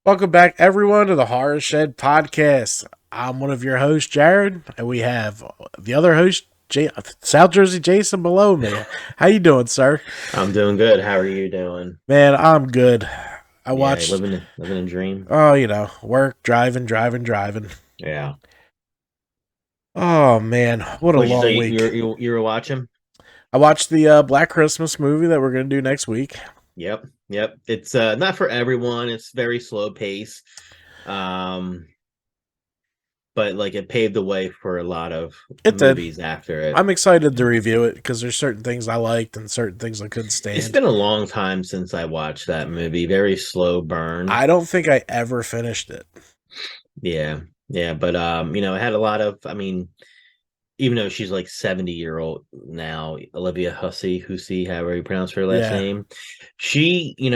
Welcome back, everyone, to the Horror Shed Podcast. I'm one of your hosts, Jared, and we have the other host, South Jersey Jason, below me. How you doing, sir? I'm doing good. How are you doing? Man, I'm good. I Yeah, watched, living a dream. work, driving. Yeah. Oh man, what a What'd you say? long You were week. you, you were watching? I watched the Black Christmas movie that we're gonna do next week. Yep, yep. It's not for everyone. It's very slow pace. Um, but like it paved the way for a lot of It did. movies after it. I'm excited to review it because there's certain things I liked and certain things I couldn't It's stand. been a long time since I watched that movie. Very slow burn. I don't think I ever finished it. Yeah, yeah. But it had a lot of. I mean, even though she's like 70-year-old now, Olivia Hussey, however you pronounce her last Yeah, name,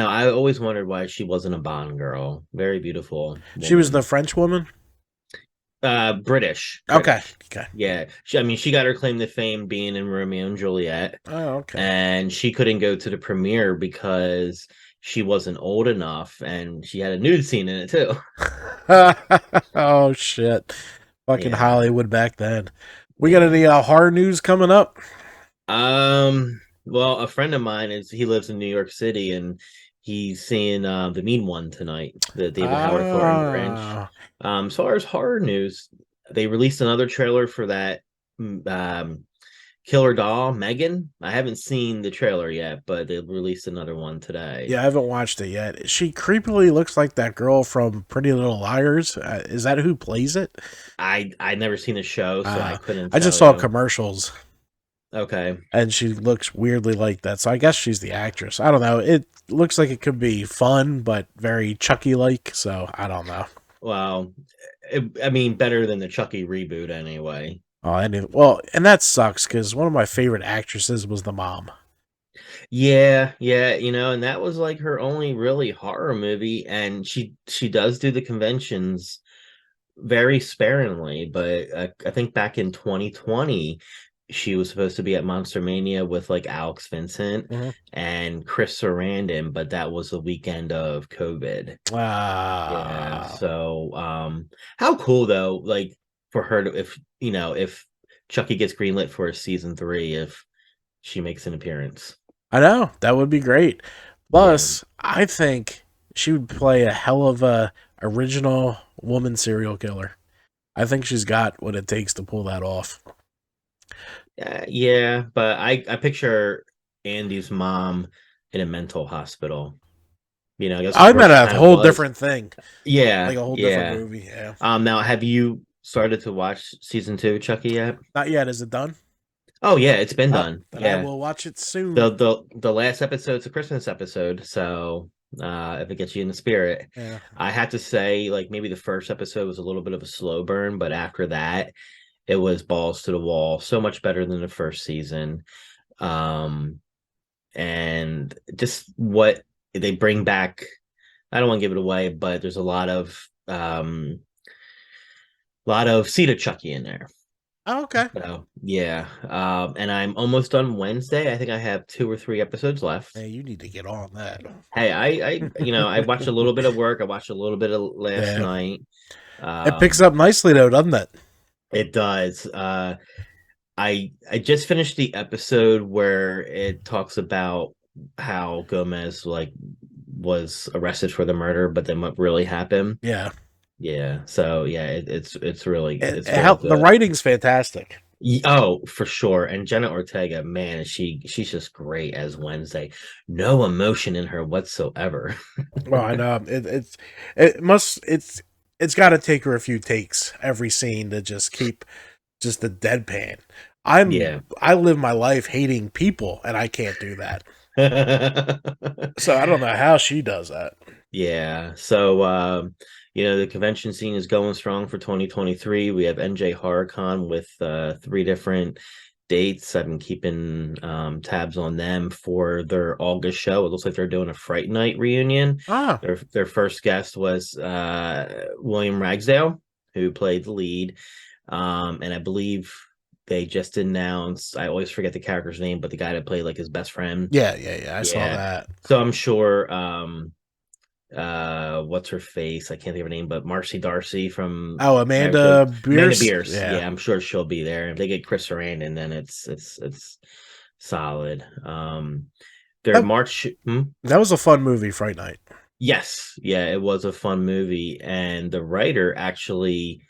I always wondered why she wasn't a Bond girl. Very beautiful she was the woman. French woman. British, Okay. British. Okay. Yeah, she got her claim to fame being in Romeo and Juliet, Oh, okay. and she couldn't go to the premiere because she wasn't old enough, and she had a nude scene in it too. Oh shit. Fucking Yeah. Hollywood back then. We got Yeah. any horror news coming up? Well, a friend of mine he lives in New York City and he's seeing the Mean One tonight, the David Howard Thornton Grinch. Ah. As far as horror news, they released another trailer for that Killer Doll, Megan. I haven't seen the trailer yet, but they released another one today. Yeah, I haven't watched it yet. She creepily looks like that girl from Pretty Little Liars. Is that who plays it? I never seen the show, so I Uh, couldn't I just tell saw you. commercials Okay. and she looks weirdly like that. So I guess she's the actress. I don't know. It looks like it could be fun, but very Chucky like. So I don't know. Well, I mean, better than the Chucky reboot anyway. Oh, well, and that sucks because one of my favorite actresses was the mom. Yeah, yeah, and that was like her only really horror movie, and she does do the conventions very sparingly, but I think back in 2020 she was supposed to be at Monster Mania with like Alex Vincent Mhm. and Chris Sarandon, but that was the weekend of COVID. Yeah, Ah, so how cool though, like for her to if Chucky gets greenlit for a season 3 if she makes an appearance. I know that would be great. Yeah. Plus, I think she would play a hell of a original woman serial killer. I think she's got what it takes to pull that off. Yeah, but I picture Andy's mom in a mental hospital. I guess I meant she a kind of whole was. different thing, Yeah, like a whole different yeah. movie. Yeah, Now have you started to watch season 2 Chucky yet? not yet. Is it done? Oh yeah, it's been Oh, done. then I Yeah. will watch it soon. The last episode's a Christmas episode, so if it gets you in the spirit. Yeah, I have to say, like maybe the first episode was a little bit of a slow burn, but after that, it was balls to the wall. So much better than the first season. Um, and just what they bring back. I don't want to give it away, but there's a lot of Cedar Chucky in there. oh, okay. So yeah, and I'm almost done Wednesday. I think I have 2 or 3 episodes left. Hey, you need to get on that. Hey, I watched a little bit of work. I watched a little bit of last Yeah, night. it picks Um, up nicely though, doesn't it? it does. I just finished the episode where it talks about how Gomez like was arrested for the murder, but then what really happened. Yeah, Yeah, so yeah, it's really it it's really the good. writing's fantastic. Oh, for sure. And Jenna Ortega, man, she's just great as Wednesday. No emotion in her whatsoever. Well, I know it's got to take her a few takes every scene to just keep just the deadpan. Yeah. I live my life hating people, and I can't do that. So I don't know how she does that. Yeah. So the convention scene is going strong for 2023. We have NJ HorrorCon with 3 different dates. I've been keeping tabs on them for their August show. It looks like they're doing a Fright Night reunion. Ah, Their first guest was William Ragsdale, who played the lead. And I believe they just announced, I always forget the character's name, but the guy that played like his best friend. yeah. I saw Yeah. that. So I'm sure what's her face? I can't think of her name, but Marcy Darcy from Oh, Marriage Story. Amanda Amanda Bierce. Beers. Yeah. Yeah, I'm sure she'll be there. If they get Chris Sarandon, then it's solid. Their That, March. that was a fun movie, Fright Night. Yes, yeah, it was a fun movie, and the writer actually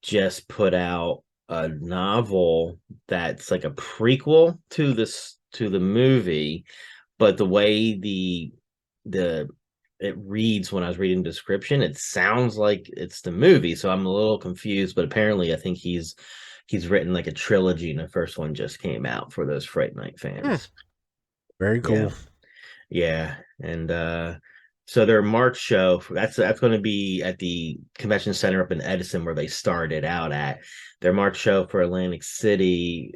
just put out a novel that's like a prequel to the movie, but the way the it reads when I was reading the description, it sounds like it's the movie, so I'm a little confused. But apparently, I think he's written like a trilogy, and the first one just came out for those Fright Night Hmm, fans. very Yeah, cool. yeah, and so their March show that's going to be at the convention center up in Edison where they started out at. Their March show for Atlantic City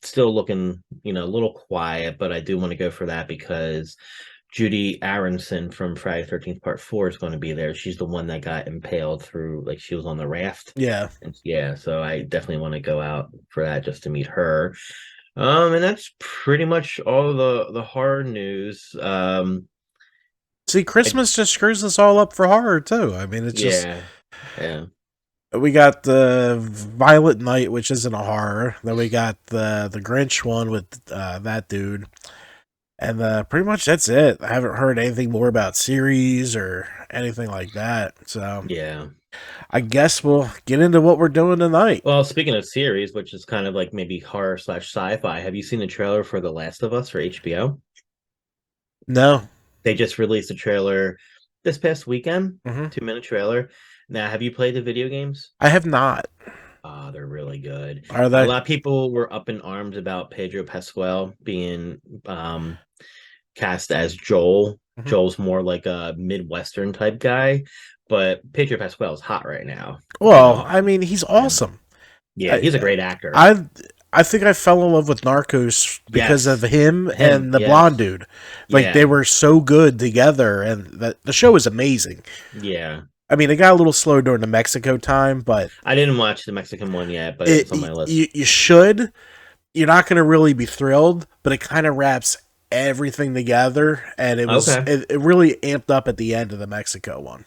still looking, a little quiet, but I do want to go for that because Judy Aronson from Friday the 13th Part 4 is going to be there. She's the one that got impaled through, like, she was on the raft. Yeah. And yeah, so I definitely want to go out for that just to meet her. And that's pretty much all the horror news. See, I, Christmas just screws us all up for horror too. I mean, it's just yeah, yeah, we got the Violent Night, which isn't a horror. Then we got the Grinch one with that dude, and pretty much that's it. I haven't heard anything more about series or anything like that. So yeah. I guess we'll get into what we're doing tonight. Well, speaking of series, which is kind of like maybe horror slash sci-fi, have you seen the trailer for The Last of Us for HBO? No. They just released a trailer this past weekend, Hmm. 2 minute trailer. Now, have you played the video games? I have not. They're really good. Are A they? lot of people were up in arms about Pedro Pascal being cast as Joel. Hmm. Joel's more like a Midwestern type guy, but Pedro Pascal is hot right now. Well, I mean, he's And awesome. yeah, I, he's a great actor. I I think I fell in love with Narcos because of Yes, him him. and the blonde Yes, dude. Like they yeah, were so good together, and the show is amazing. yeah. I mean, it got a little slow during the Mexico time, but I didn't watch the Mexican one yet, but it it's on my list. you should. You're not going to really be thrilled, but it kind of wraps everything together, and Okay, it really amped up at the end of the Mexico one.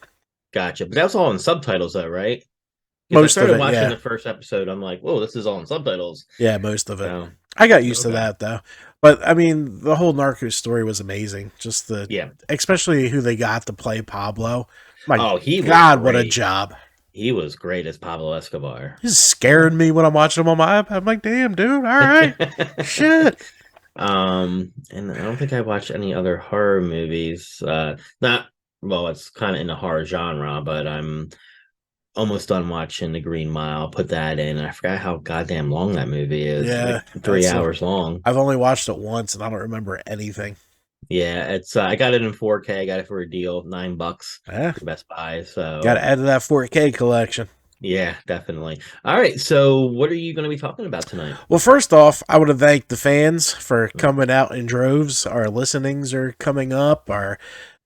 gotcha. But that was all in subtitles, though, right? Because I Most of started it, watching yeah. the first episode, I'm like, whoa, this is all in subtitles. Yeah, most of it. So, I got used to okay, that though. But I mean, the whole Narcos story was amazing. Just yeah. especially who they got to play Pablo. My Oh, he was God, what a great. job! He was great as Pablo Escobar. He's scaring me when I'm watching him on my iPad. I'm like, damn, dude, all right, shit. And I don't think I watched any other horror movies. Not well, it's kind of in the horror genre, but I'm almost done watching The Green Mile. Put that in. I forgot how goddamn long that movie is. Yeah, Like three that's hours long. I've only watched it once, and I don't remember anything. Yeah, it's I got it in 4K. I got it for a deal, $9 Yeah, for Best Buy. got to So add to that 4K collection. yeah, definitely. All right. So what are you going to be talking about tonight? Well, first off, I want to thank the fans for coming out in droves. Our listenings are coming up.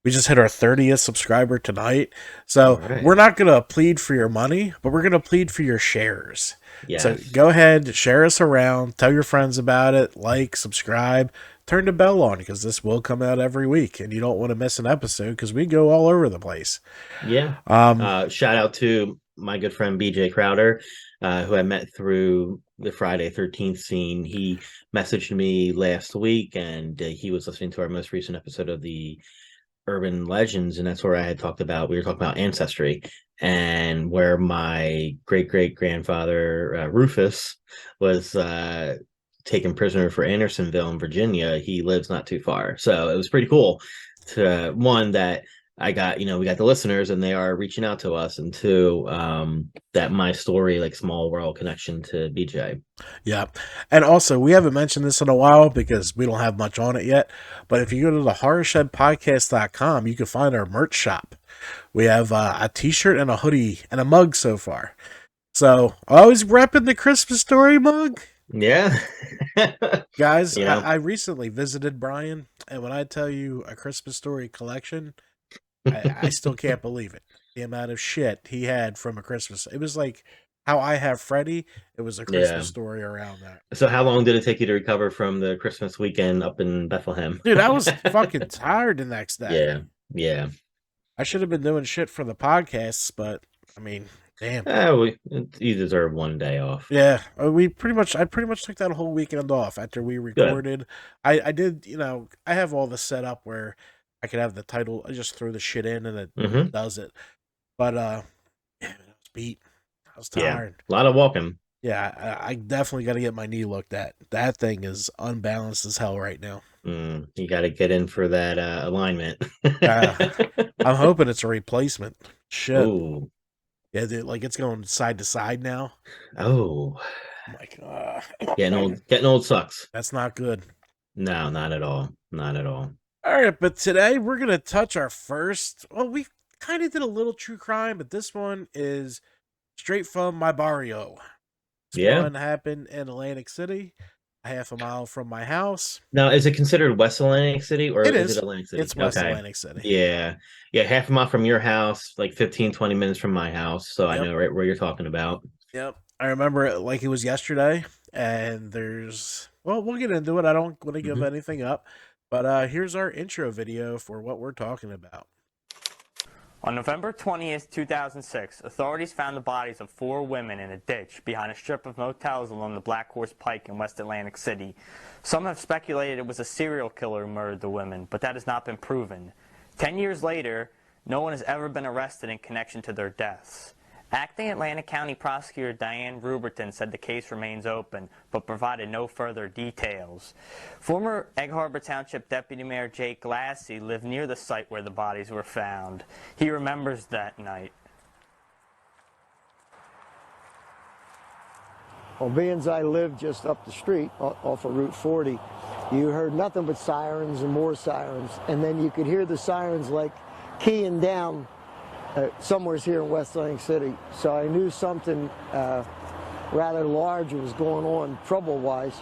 We just hit our 30th subscriber tonight. All So right. we're not going to plead for your money, but we're going to plead for your shares. So Yes. go ahead, share us around, tell your friends about it, like, subscribe, turn the bell on because this will come out every week and you don't want to miss an episode because we go all over the place. Yeah. Um, Shout out to my good friend BJ Crowder, who I met through the Friday 13th scene. He messaged me last week and he was listening to our most recent episode of the Urban Legends. And that's where we were talking about ancestry and where my great great grandfather, Rufus, was taken prisoner for Andersonville in Virginia. He lives not too far. So it was pretty cool to one that I got, we got the listeners and they are reaching out to us, and two, that my story, like small world connection to BJ. Yeah. And also, we haven't mentioned this in a while because we don't have much on it yet. But if you go to the horrorshedpodcast.com, you can find our merch shop. We have a t shirt and a hoodie and a mug so far. So, always repping the Christmas story mug. Yeah. Guys, you know, I recently visited Brian, and when I tell you a Christmas story collection, I still can't believe it. The amount of shit he had from a Christmas. It was like how I have Freddy. It was a yeah. Christmas story around that. So how long did it take you to recover from the Christmas weekend up in Bethlehem? Dude, I was fucking tired the next day. Yeah. Yeah. I should have been doing shit for the podcasts, but I mean, damn. You deserve one day off. Yeah, I pretty much took that whole weekend off after we Good. recorded. I did, I have all this set up where I could have the title. I just throw the shit in and it Hmm. does it. But yeah, I was beat. I was Yeah, tired. a lot of walking. Yeah, I definitely got to get my knee looked at. That thing is unbalanced as hell right now. You got to get in for that alignment. Uh, I'm hoping it's a replacement. Shit. Oh, Yeah, dude, like it's going side to side now. oh, I'm like, getting old. Getting old sucks. that's not good. No, not at all. Not at all. All right, but today we're gonna touch our first. Well, we kind of did a little true crime, but this one is straight from my barrio. This Yeah. one happened in Atlantic City, a half a mile from my house. Now, is it considered West Atlantic City or It is it is. Atlantic City? It's West Okay. Atlantic City. Yeah. Yeah. Half a mile from your house, like 15, 20 minutes from my house. So I Yep. know right where you're talking about. Yep. I remember it like it was yesterday. And well, we'll get into it. I don't want to give Hmm. anything up. But here's our intro video for what we're talking about. On November 20th, 2006, authorities found the bodies of 4 women in a ditch behind a strip of motels along the Black Horse Pike in West Atlantic City. Some have speculated it was a serial killer who murdered the women, but that has not been proven. 10 years later, no one has ever been arrested in connection to their deaths. Acting Atlantic County Prosecutor Diane Ruberton said the case remains open, but provided no further details. Former Egg Harbor Township Deputy Mayor Jake Glassy lived near the site where the bodies were found. He remembers that night. Well, being I lived just up the street off of Route 40, you heard nothing but sirens and more sirens, and then you could hear the sirens like keying down somewhere's here in West Atlantic City. So I knew something rather large was going on trouble-wise,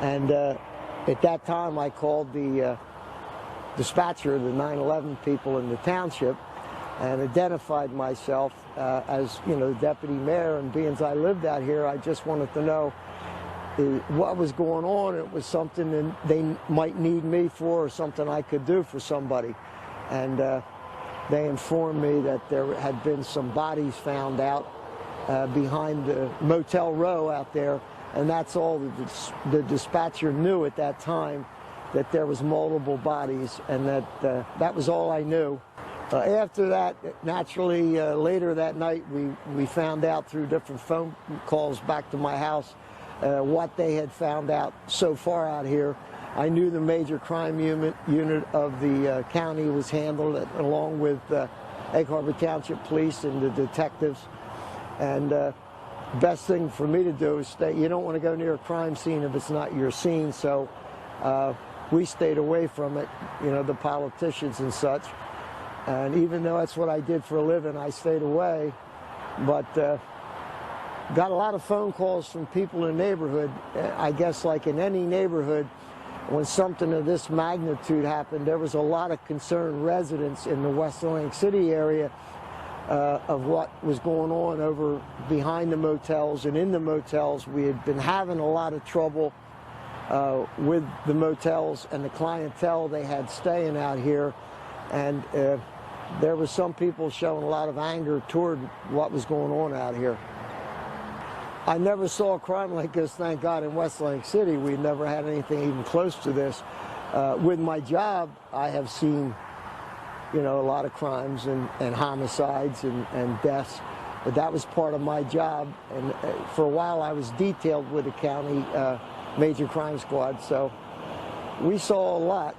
and at that time I called the dispatcher, the 911 people in the township, and identified myself as, the deputy mayor. And being I lived out here, I just wanted to know what was going on. It was something that they might need me for, or something I could do for somebody. And they informed me that there had been some bodies found out behind the Motel Row out there, and that's all the dispatcher knew at that time, that there was multiple bodies, and that was all I knew. After that, naturally, later that night, we found out through different phone calls back to my house what they had found out so far out here. I knew the major crime unit of the county was handled, along with Egg Harbor Township Police and the detectives. And best thing for me to do is stay. You don't want to go near a crime scene if it's not your scene. So we stayed away from it, the politicians and such. And even though that's what I did for a living, I stayed away. But got a lot of phone calls from people in the neighborhood. I guess like in any neighborhood, when something of this magnitude happened, there was a lot of concerned residents in the West Atlantic City area of what was going on over behind the motels and in the motels. We had been having a lot of trouble with the motels and the clientele they had staying out here. And there was some people showing a lot of anger toward what was going on out here. I never saw a crime like this, thank God, in West Atlantic City. We never had anything even close to this. With my job, I have seen, a lot of crimes and homicides and deaths, but that was part of my job. And for a while, I was detailed with the county major crime squad, so we saw a lot.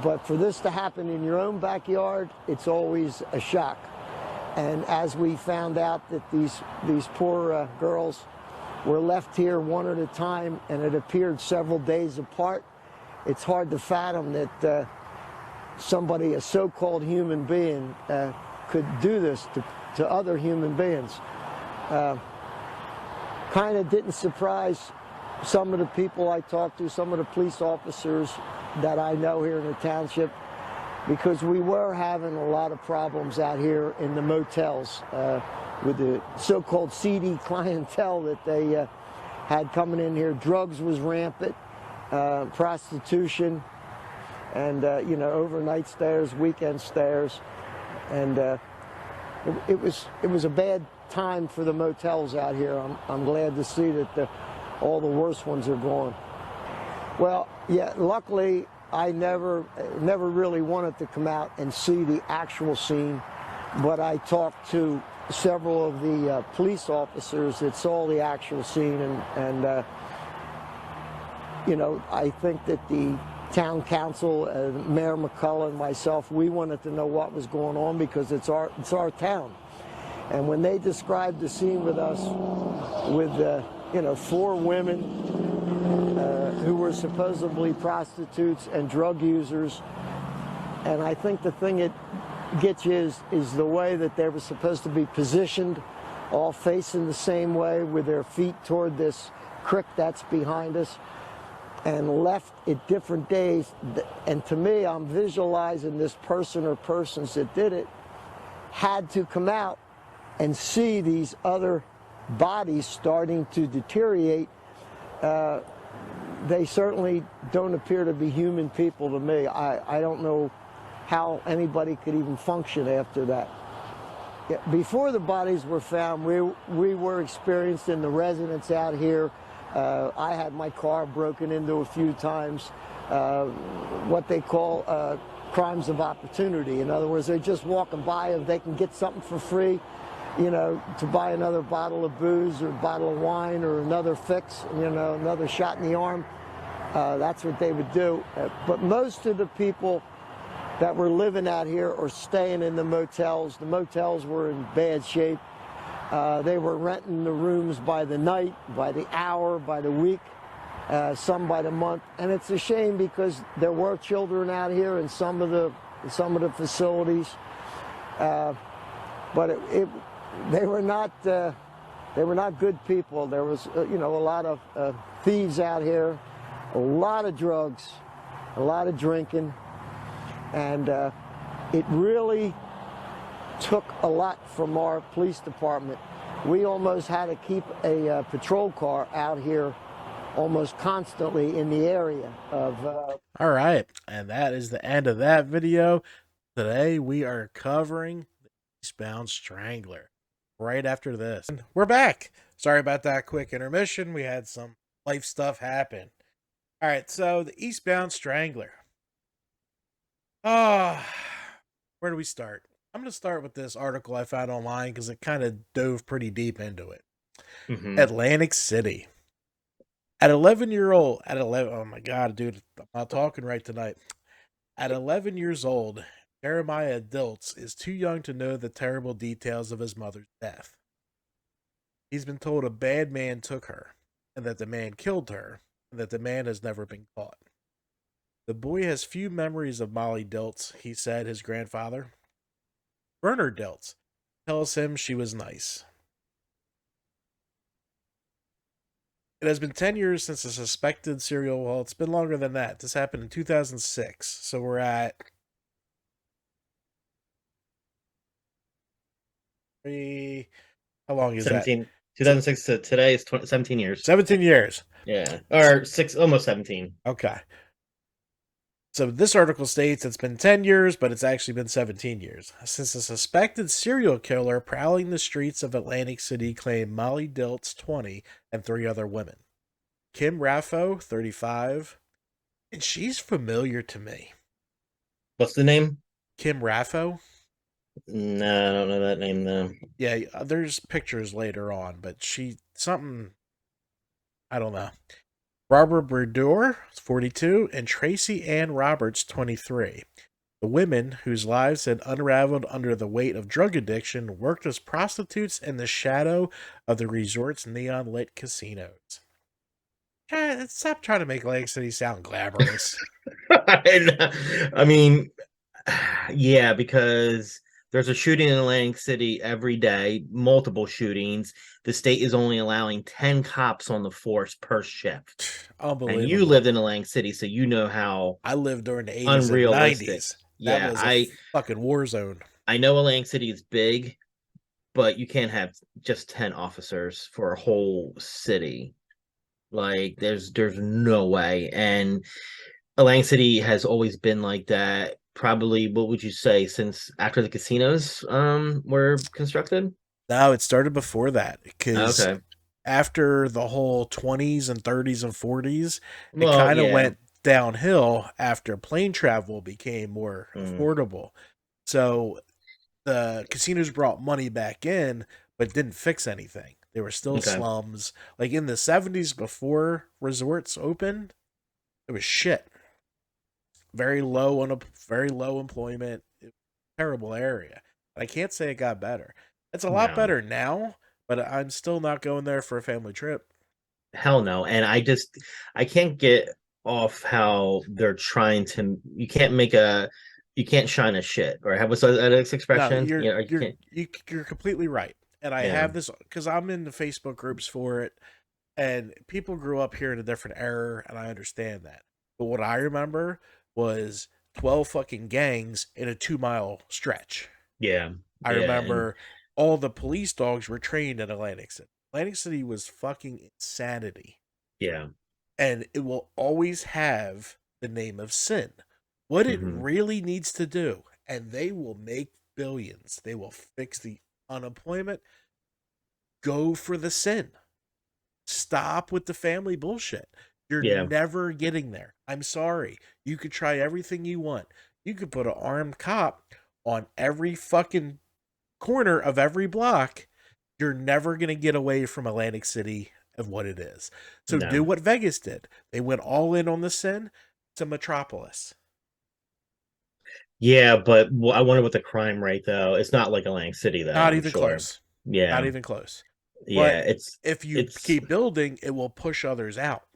But for this to happen in your own backyard, it's always a shock. And as we found out that these poor girls were left here one at a time, and it appeared several days apart, it's hard to fathom that somebody, a so-called human being, could do this to other human beings. Kind of didn't surprise some of the people I talked to, some of the police officers that I know here in the township, because we were having a lot of problems out here in the motels with the so-called seedy clientele that they had coming in here. Drugs was rampant, prostitution, and overnight stays, weekend stays. And it was a bad time for the motels out here. I'm glad to see that all the worst ones are gone. Well, yeah, luckily I never really wanted to come out and see the actual scene, but I talked to several of the police officers that saw the actual scene, and you know, I think that the town council, Mayor McCullough and myself, we wanted to know what was going on because it's our town. And when they described the scene with us, with you know, 4 women who were supposedly prostitutes and drug users, and I think the thing that gets you is the way that they were supposed to be positioned, all facing the same way with their feet toward this creek that's behind us, and left at different days. And to me, I'm visualizing this person or persons that did it had to come out and see these other bodies starting to deteriorate. They certainly don't appear to be human people to me. I don't know how anybody could even function after that. Yeah, before the bodies were found, we were experiencing the residents out here. I had my car broken into a few times, what they call crimes of opportunity. In other words, they're just walking by, if they can get something for free, you know, to buy another bottle of booze or a bottle of wine or another fix, you know, another shot in the arm. That's what they would do. But most of the people that were living out here or staying in the motels were in bad shape. They were renting the rooms by the night, by the hour, by the week, some by the month. And it's a shame because there were children out here in some of the facilities, but they were not good people. There was you know, a lot of thieves out here, a lot of drugs, a lot of drinking, and it really took a lot from our police department. We almost had to keep a patrol car out here almost constantly in the area of All right, and that is the end of that video. Today we are covering the Eastbound Strangler. Right after this, and we're back. Sorry about that quick intermission. We had some life stuff happen. All right, so the Eastbound Strangler. Where do we start? I'm going to start with this article I found online because it kind of dove pretty deep into it. Mm-hmm. Atlantic City. At 11, oh my God, dude, I'm not talking right tonight. At 11 years old, Jeremiah Diltz is too young to know the terrible details of his mother's death. He's been told a bad man took her, and that the man killed her, and that the man has never been caught. The boy has few memories of Molly Diltz, he said his grandfather, Bernard Diltz, tells him she was nice. It has been 10 years since a suspected serial... Well, it's been longer than that. This happened in 2006. So we're at... How long is 17, that? 2006 to today is 17 years. 17 years. Yeah. Or almost 17. Okay. So this article states it's been 10 years, but it's actually been 17 years since a suspected serial killer prowling the streets of Atlantic City claimed Molly Diltz, 20, and 3 other women. Kim Raffo, 35, and she's familiar to me. What's the name? Kim Raffo? No, I don't know that name though. Yeah, there's pictures later on, but I don't know. Barbara Burdor, 42, and Tracy Ann Roberts, 23. The women, whose lives had unraveled under the weight of drug addiction, worked as prostitutes in the shadow of the resort's neon-lit casinos. Stop trying to make Atlantic City sound glamorous. I mean, yeah, because there's a shooting in Atlantic City every day, multiple shootings. The state is only allowing 10 cops on the force per shift. Unbelievable. And you lived in Atlantic City, so you know how I lived during the 80s and 90s. That was a fucking war zone. I know Atlantic City is big, but you can't have just 10 officers for a whole city. Like, there's no way. And Atlantic City has always been like that. probably, what would you say, since after the casinos were constructed? No, it started before that because Okay. after the whole 20s and 30s and 40s, it Well, kind of yeah. went downhill after plane travel became more Mm, affordable. So the casinos brought money back in, but didn't fix anything. They were still okay. slums. Like in the 70s before resorts opened, it was shit. Very low employment. Terrible area. I can't say it got better. It's a lot No. better now, but I'm still not going there for a family trip. Hell no. And I can't get off how they're trying to, you can't shine a shit, or have what's that No, expression? You know, you can't, you're completely right. And I yeah, have this because I'm in the Facebook groups for it, and people grew up here in a different era, and I understand that. But what I remember was 12 fucking gangs in a 2 mile stretch. yeah, I yeah, and remember all the police dogs were trained in Atlantic City. Atlantic City was fucking insanity. yeah, And it will always have the name of sin. What it hmm, really needs to do, and they will make billions. They will fix the unemployment. Go for the sin. Stop with the family bullshit. You're yeah, never getting there. I'm sorry. You could try everything you want. You could put an armed cop on every fucking corner of every block. You're never going to get away from Atlantic City and what it is. So do no, what Vegas did. They went all in on the sin. It's a metropolis. yeah. But I wonder what the crime rate though. It's not like Atlantic City though. Not I'm even sure. close. Not Yeah, even close. yeah. But if you It's keep building, it will push others out,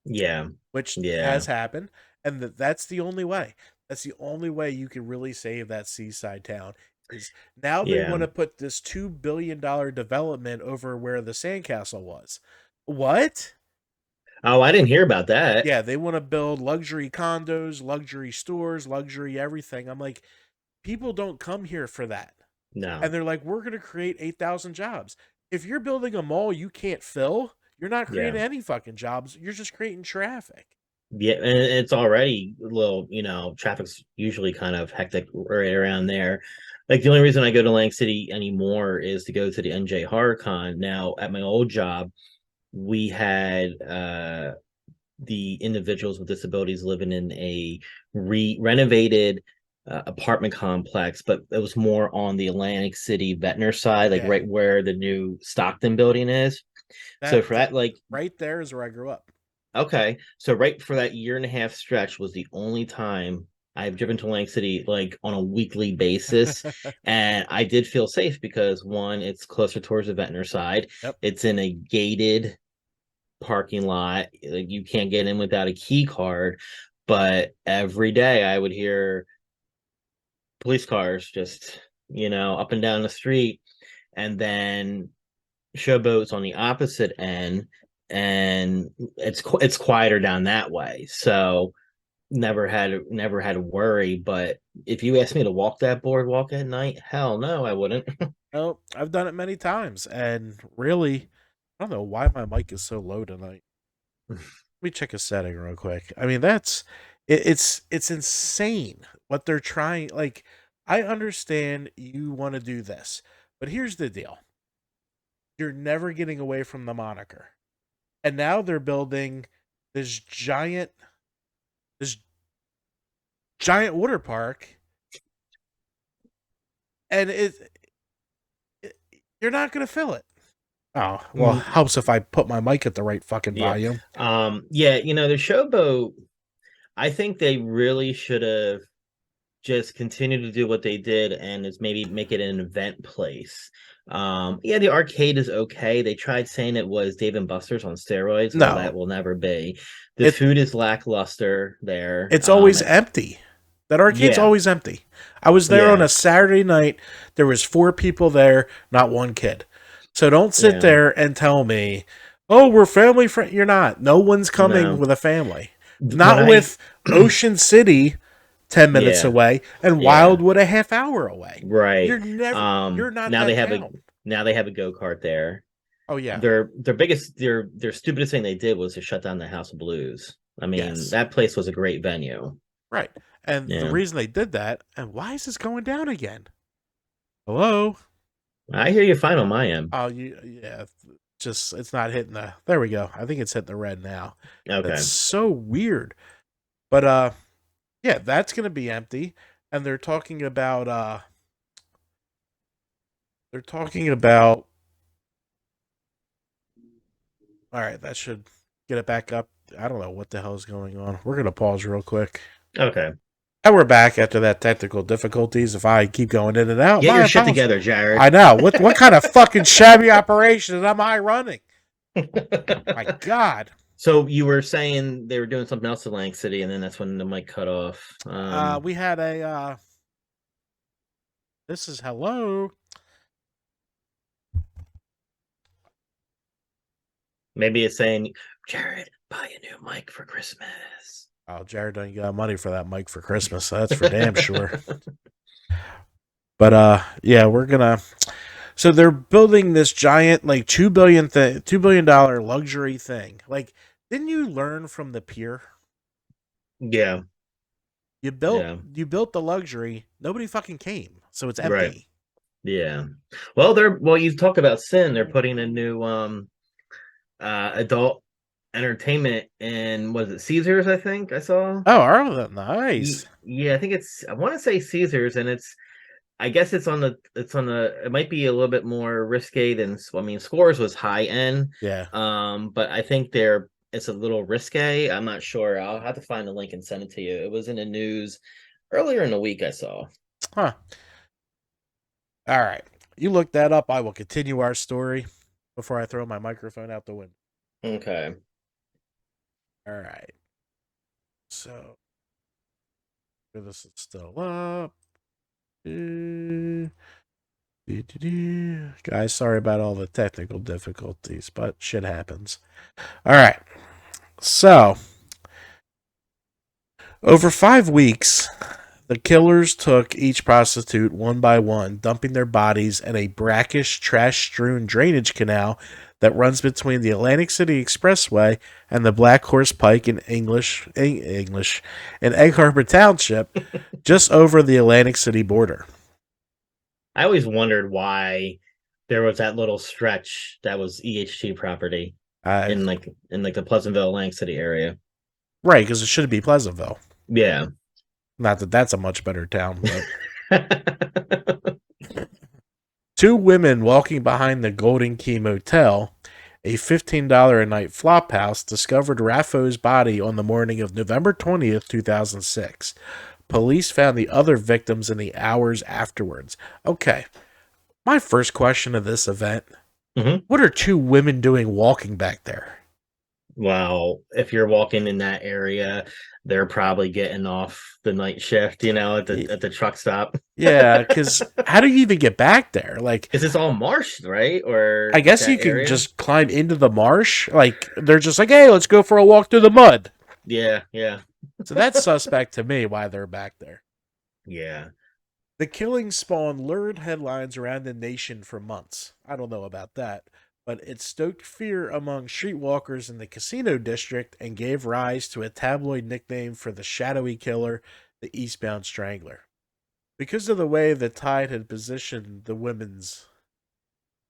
yeah, which yeah, has happened. And that's the only way. That's the only way you can really save that seaside town. Is now they yeah. want to put this $2 billion development over where the sandcastle was. What? Oh, I didn't hear about that. Yeah, they want to build luxury condos, luxury stores, luxury everything. I'm like, people don't come here for that. No. And they're like, we're going to create 8,000 jobs. If you're building a mall you can't fill, you're not Yeah. creating any fucking jobs. You're just creating traffic. Yeah, and it's already a little, traffic's usually kind of hectic right around there. Like the only reason I go to Lang City anymore is to go to the NJ Horror Con. Now, at my old job, we had the individuals with disabilities living in a renovated apartment complex, but it was more on the Atlantic City Ventnor side, like Yeah. right where the new Stockton building is. So That, for that that, like, right there is where I grew up. okay, so right for that year and a half stretch was the only time I've driven to Lang City like on a weekly basis, and I did feel safe because one, it's closer towards the Ventnor side. Yep. It's in a gated parking lot. Like you can't get in without a key card, but every day I would hear police cars just, up and down the street, and then showboats on the opposite end, and it's quieter down that way. So never had to worry. But if you asked me to walk that boardwalk at night, hell no, I wouldn't. No, I've done it many times. And really, I don't know why my mic is so low tonight. Let me check a setting real quick. I mean, it's insane what they're trying. Like, I understand you want to do this, but here's the deal: you're never getting away from the moniker. And now they're building this giant, this giant water park, and it you're not going to fill it. Oh well, Mm, helps if I put my mic at the right fucking yeah. volume. Yeah, the showboat, I think they really should have just continued to do what they did and is maybe make it an event place. Yeah, the arcade is okay. They tried saying it was Dave and Buster's on steroids. Well, No, that will never be. The it food is lackluster there. it's always empty. That arcade's Yeah, always empty. I was there on yeah, a Saturday night. There was 4 people there, not one kid. So don't sit yeah. there and tell me, "Oh, we're family friend." You're not. No one's coming No, with a family. when Not I, with Ocean City 10 minutes yeah, away and yeah, Wildwood a half hour away. right. You're not Now that town. they have a go kart there. Oh yeah. Their stupidest thing they did was to shut down the House of Blues. I mean, Yes. that place was a great venue. Right. And the Yeah. reason they did that, and why is this going down again? Hello? I hear you fine on my end. Oh, yeah. Just, it's not hitting the, there we go. I think it's hitting the red now. That's Okay. so weird. But, yeah, that's going to be empty. And they're talking about, all right, that should get it back up. I don't know what the hell is going on. We're going to pause real quick. Okay. And we're back after that technical difficulties. If I keep going in and out, Get my your shit apologies. together, Jared. I know. What kind of fucking shabby operation am I running? My God. So you were saying they were doing something else in Lang City, and then that's when the mic cut off. We had a this is hello. Maybe it's saying, Jared, buy a new mic for Christmas. Oh, Jared don't got money for that mic for Christmas. So that's for damn sure. But yeah, we're gonna. So they're building this giant, like $2 billion luxury thing. Like, didn't you learn from the pier? Yeah. You built the luxury. Nobody fucking came, so it's empty. Right. Yeah. Well, you talk about sin. They're putting a new adult entertainment in, was it Caesars? I think I saw. Oh, are they? Nice. Yeah, I want to say Caesars, and I guess it might be a little bit more risque than, I mean, Scores was high end. Yeah. But I think it's a little risque. I'm not sure. I'll have to find the link and send it to you. It was in the news earlier in the week, I saw. Huh. All right. You look that up. I will continue our story before I throw my microphone out the window. Okay. All right. So this is still up. Guys, sorry about all the technical difficulties, but shit happens. All right. So, over 5 weeks, the killers took each prostitute one by one, dumping their bodies in a brackish, trash-strewn drainage canal that runs between the Atlantic City Expressway and the Black Horse Pike in Egg Harbor Township, just over the Atlantic City border. I always wondered why there was that little stretch that was EHT property in the Pleasantville, Lang City area. Right, because it should be Pleasantville. Yeah. Not that that's a much better town, but 2 women walking behind the Golden Key Motel, a $15 a night flop house, discovered Raffo's body on the morning of November 20th, 2006. Police found the other victims in the hours afterwards. Okay, my first question of this event, What are 2 women doing walking back there? Well, if you're walking in that area, they're probably getting off the night shift, at the truck stop. Yeah, because how do you even get back there? Like, is this all marsh, right? Or I guess you can just climb into the marsh. Like, they're just like, hey, let's go for a walk through the mud. Yeah, yeah. So that's suspect to me why they're back there. Yeah. The killing spawned lurid headlines around the nation for months. I don't know about that, but it stoked fear among streetwalkers in the casino district and gave rise to a tabloid nickname for the shadowy killer, the Eastbound Strangler. Because of the way the tide had positioned the women's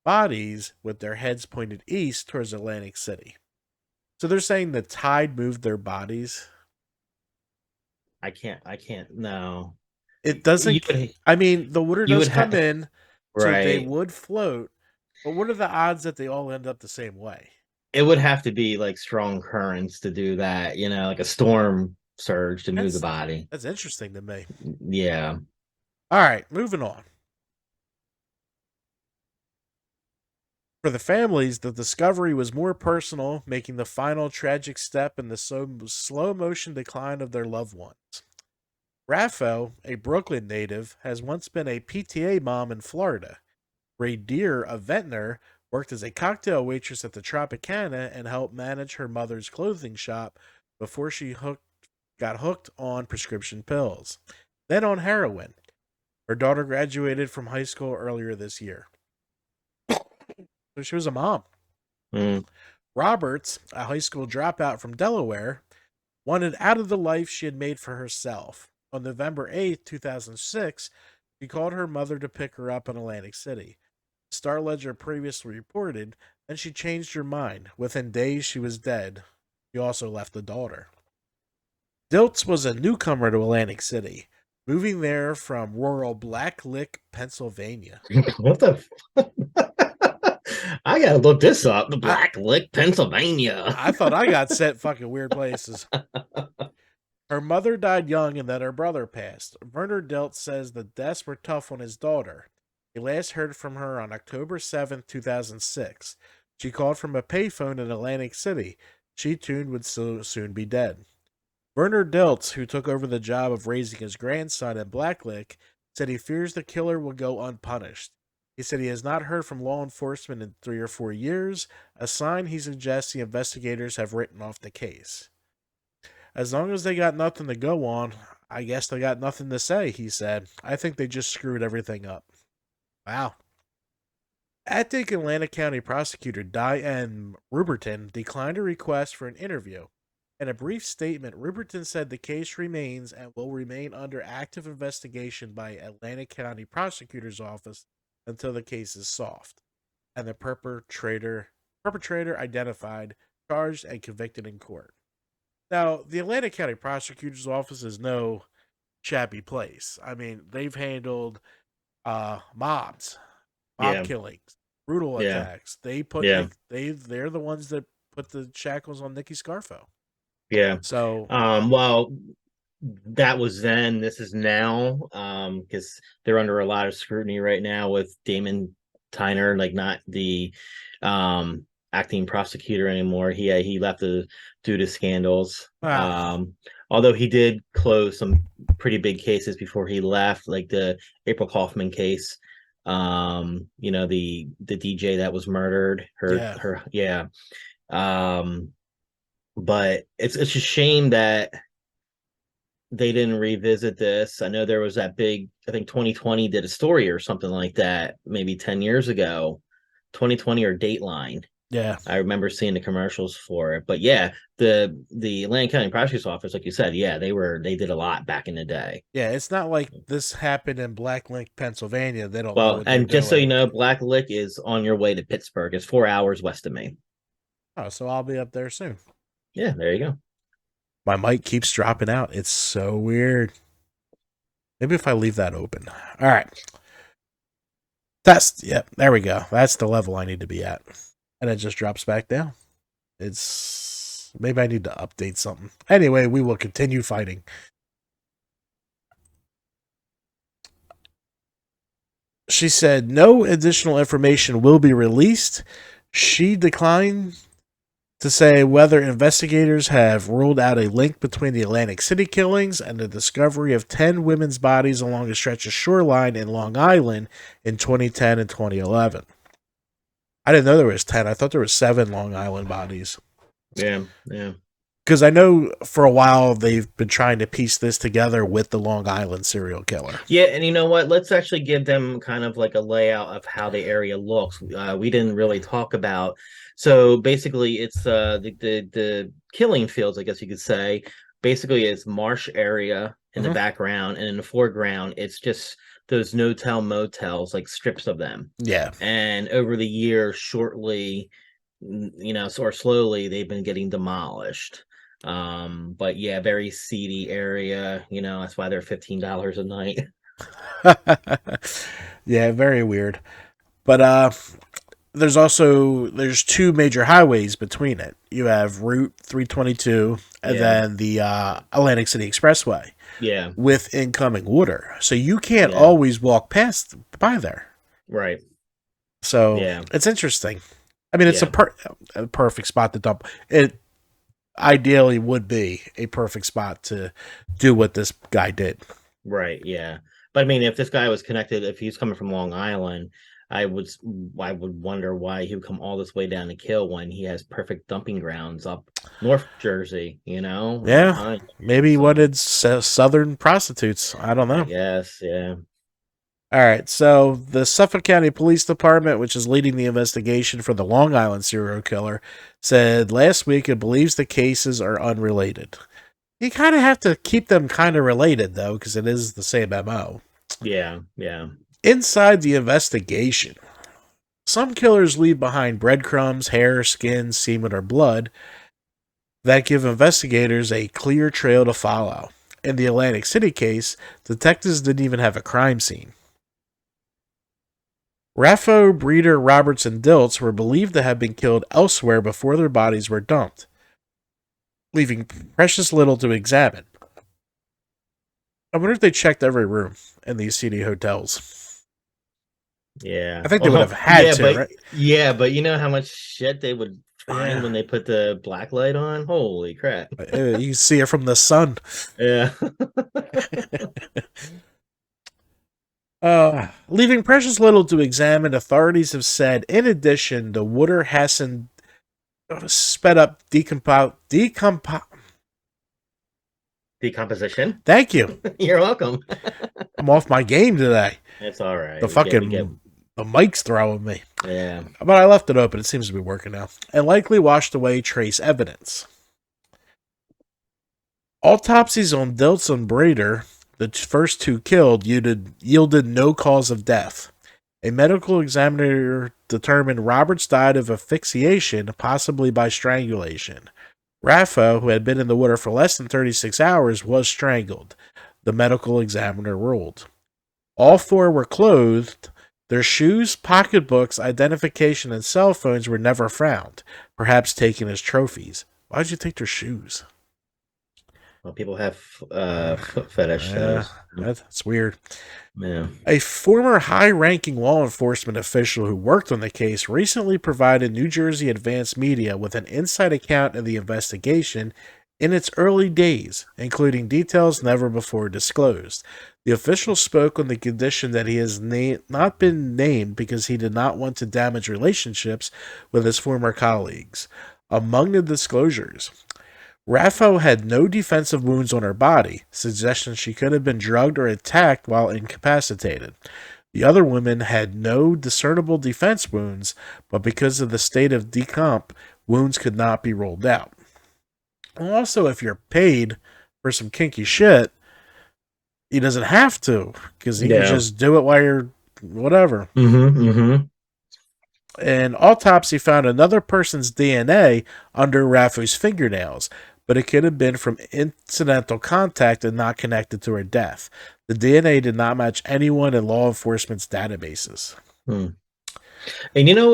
bodies with their heads pointed east towards Atlantic City. So they're saying the tide moved their bodies. I can't, no. It doesn't, I mean, the water does come in, so right. they would float, but what are the odds that they all end up the same way? It would have to be like strong currents to do that, like a storm surge to move the body. That's interesting to me. Yeah. All right, moving on. For the families, the discovery was more personal, making the final tragic step in the slow motion decline of their loved ones. Raffo, a Brooklyn native, has once been a PTA mom in Florida. Ray Deere, a vintner, worked as a cocktail waitress at the Tropicana and helped manage her mother's clothing shop before she got hooked on prescription pills, then on heroin. Her daughter graduated from high school earlier this year. So she was a mom. Mm. Roberts, a high school dropout from Delaware, wanted out of the life she had made for herself. On November 8th, 2006, she called her mother to pick her up in Atlantic City. Star Ledger previously reported, and she changed her mind. Within days, she was dead. She also left a daughter. Dilts was a newcomer to Atlantic City, moving there from rural Black Lick, Pennsylvania. What the? I gotta look this up. The I- Black Lick, Pennsylvania. I thought I got sent fucking weird places. Her mother died young and then her brother passed. Werner Dilts says the deaths were tough on his daughter. He last heard from her on October 7th, 2006. She called from a payphone in Atlantic City. She tuned would soon be dead. Werner Dilts, who took over the job of raising his grandson in Blacklick, said he fears the killer will go unpunished. He said he has not heard from law enforcement in 3 or 4 years, a sign he suggests the investigators have written off the case. As long as they got nothing to go on, I guess they got nothing to say, he said. I think they just screwed everything up. Wow. Attic Atlanta County Prosecutor Diane Ruberton declined a request for an interview. In a brief statement, Ruberton said the case remains and will remain under active investigation by Atlanta County Prosecutor's Office until the case is solved and the perpetrator identified, charged, and convicted in court. Now, the Atlanta County Prosecutor's Office is no shabby place. I mean, they've handled mob Yeah. killings, brutal Yeah. attacks. They put Yeah. they're the ones that put the shackles on Nicky Scarfo. Yeah. So Well, that was then. This is now. Because they're under a lot of scrutiny right now with Damon Tyner, like not the acting prosecutor anymore. He left due to scandals. Although he did close some pretty big cases before he left, like the April Kaufman case. The DJ that was murdered. But it's a shame that they didn't revisit this. I know there was that big, I think 2020 did a story or something like that, maybe 10 years ago, 2020 or Dateline. yeah, I remember seeing the commercials for it. But yeah, the Atlanta County Prosecutor's Office, like you said, yeah, they did a lot back in the day. yeah. It's not like this happened in Black Lake, Pennsylvania. They don't know Well, what and they're just so you doing. know, Black Lick is on your way to Pittsburgh. It's 4 hours west of me. Oh, so I'll be up there soon. Yeah, there you go. My mic keeps dropping out. It's so weird. Maybe if I leave that open. All right. There we go. That's the level I need to be at. And it just drops back down. Maybe I need to update something. Anyway, we will continue fighting. She said no additional information will be released. She declined to say whether investigators have ruled out a link between the Atlantic City killings and the discovery of 10 women's bodies along a stretch of shoreline in Long Island in 2010 and 2011. I didn't know there was 10. I thought there were 7 Long Island bodies. Yeah. Because I know for a while they've been trying to piece this together with the Long Island serial killer. Yeah, and you know what? Let's actually give them kind of like a layout of how the area looks. We didn't really talk about. So basically, it's the killing fields, I guess you could say. Basically, it's marsh area in the background, and in the foreground, it's just those no-tell motels, like strips of them. Yeah. And over the years, shortly, or slowly, they've been getting demolished. But yeah, very seedy area. That's why they're $15 a night. Yeah, very weird. But there's 2 major highways between it. You have Route 322 and then the Atlantic City Expressway. Yeah. With incoming water. So you can't always walk by there. Right. So it's interesting. I mean, it's a perfect spot to dump. It ideally would be a perfect spot to do what this guy did. Right, yeah. But I mean, if this guy was connected, if he's coming from Long Island, I would wonder why he would come all this way down to kill when he has perfect dumping grounds up North Jersey, Yeah, maybe he wanted southern prostitutes. I don't know. Yes, yeah. All right, so the Suffolk County Police Department, which is leading the investigation for the Long Island serial killer, said last week it believes the cases are unrelated. You kind of have to keep them kind of related, though, because it is the same MO. Yeah. Inside the investigation, some killers leave behind breadcrumbs, hair, skin, semen, or blood that give investigators a clear trail to follow. In the Atlantic City case, detectives didn't even have a crime scene. Raffo, Breeder, Roberts, and Dilts were believed to have been killed elsewhere before their bodies were dumped, leaving precious little to examine. I wonder if they checked every room in these seedy hotels. Yeah. I think they would have had to, right? Yeah, but you know how much shit they would find Yeah. when they put the black light on? Holy crap. You can see it from the sun. Yeah. Leaving precious little to examine, authorities have said, in addition, the Wooder Hassan sped up Decomposition. Thank you. You're welcome. I'm off my game today. It's all right. The mic's throwing me. Yeah. But I left it open. It seems to be working now. And likely washed away trace evidence. Autopsies on Dilts and Brader, the first two killed, yielded no cause of death. A medical examiner determined Roberts died of asphyxiation, possibly by strangulation. Raffo, who had been in the water for less than 36 hours, was strangled, the medical examiner ruled. All four were clothed. Their shoes, pocketbooks, identification, and cell phones were never found, perhaps taken as trophies. Why'd you take their shoes? Well, people have foot fetish. That's weird. Yeah. A former high-ranking law enforcement official who worked on the case recently provided New Jersey Advanced Media with an inside account of the investigation in its early days, including details never before disclosed. The official spoke on the condition that he has not been named because he did not want to damage relationships with his former colleagues. Among the disclosures, Raffo had no defensive wounds on her body, suggesting she could have been drugged or attacked while incapacitated. The other women had no discernible defense wounds, but because of the state of decomp, wounds could not be ruled out. Also, if you're paid for some kinky shit, he doesn't have to, because he can just do it while you're whatever. An autopsy found another person's DNA under Raffo's fingernails, but it could have been from incidental contact and not connected to her death. The DNA did not match anyone in law enforcement's databases. And you know,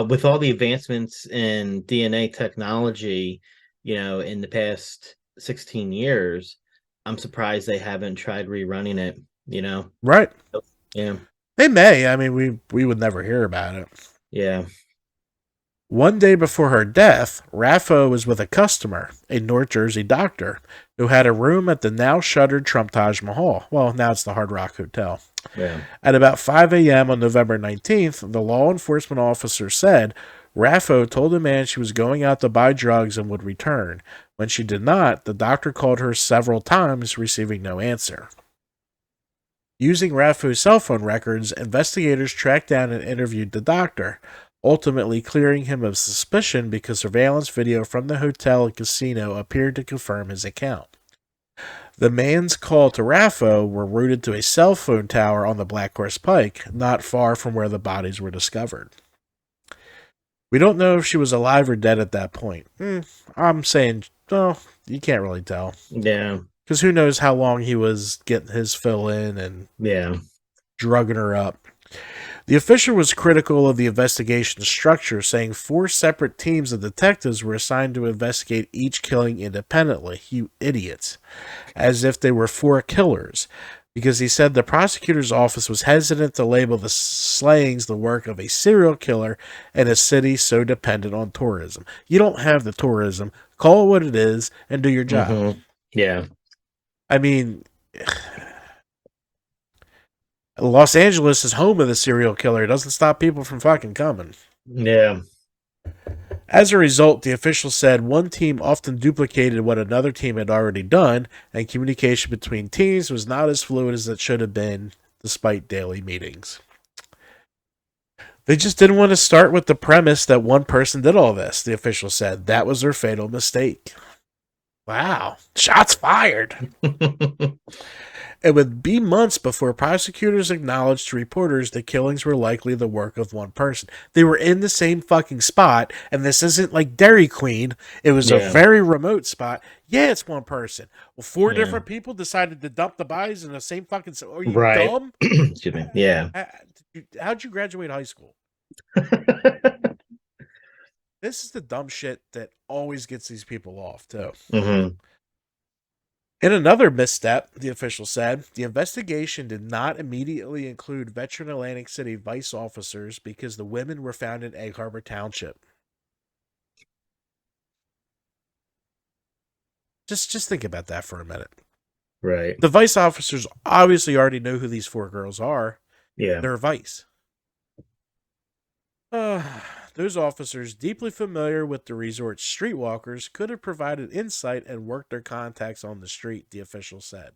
with all the advancements in DNA technology, you know, in the past 16 years, I'm surprised they haven't tried rerunning it, you know? Right. Yeah. They may. I mean, we would never hear about it. Yeah. One day before her death, Raffo was with a customer, a North Jersey doctor, who had a room at the now shuttered Trump Taj Mahal. Well, now it's the Hard Rock Hotel. Yeah. At about 5 a.m. on November 19th, the law enforcement officer said Raffo told the man she was going out to buy drugs and would return. When she did not, the doctor called her several times, receiving no answer. Using Raffo's cell phone records, investigators tracked down and interviewed the doctor, ultimately clearing him of suspicion because surveillance video from the hotel and casino appeared to confirm his account. The man's call to Raffo were routed to a cell phone tower on the Black Horse Pike, not far from where the bodies were discovered. We don't know if she was alive or dead at that point. I'm saying, you can't really tell. Yeah. Because who knows how long he was getting his fill in and drugging her up. The official was critical of the investigation structure, saying 4 separate teams of detectives were assigned to investigate each killing independently. You idiots. As if they were 4 killers. Because he said the prosecutor's office was hesitant to label the slayings the work of a serial killer in a city so dependent on tourism. You don't have the tourism. Call it what it is and do your job. Yeah. I mean, Los Angeles is home of the serial killer. It doesn't stop people from fucking coming. Yeah. As a result, the official said one team often duplicated what another team had already done, and communication between teams was not as fluid as it should have been, despite daily meetings. They just didn't want to start with the premise that one person did all this, the official said. That was their fatal mistake. Wow. Shots fired. It would be months before prosecutors acknowledged to reporters the killings were likely the work of one person. They were in the same fucking spot, and this isn't like Dairy Queen. It was a Yeah. very remote spot. Yeah, it's one person. Well, four Yeah. different people decided to dump the bodies in the same fucking... Are you Right. dumb? Excuse me. Yeah. How'd you graduate high school? This is the dumb shit that always gets these people off, too. hmm In another misstep, the official said, the investigation did not immediately include veteran Atlantic City vice officers because the women were found in Egg Harbor Township. Just think about that for a minute. Right. The vice officers obviously already know who these four girls are. Yeah. They're vice. Those officers, deeply familiar with the resort's streetwalkers, could have provided insight and worked their contacts on the street, the official said.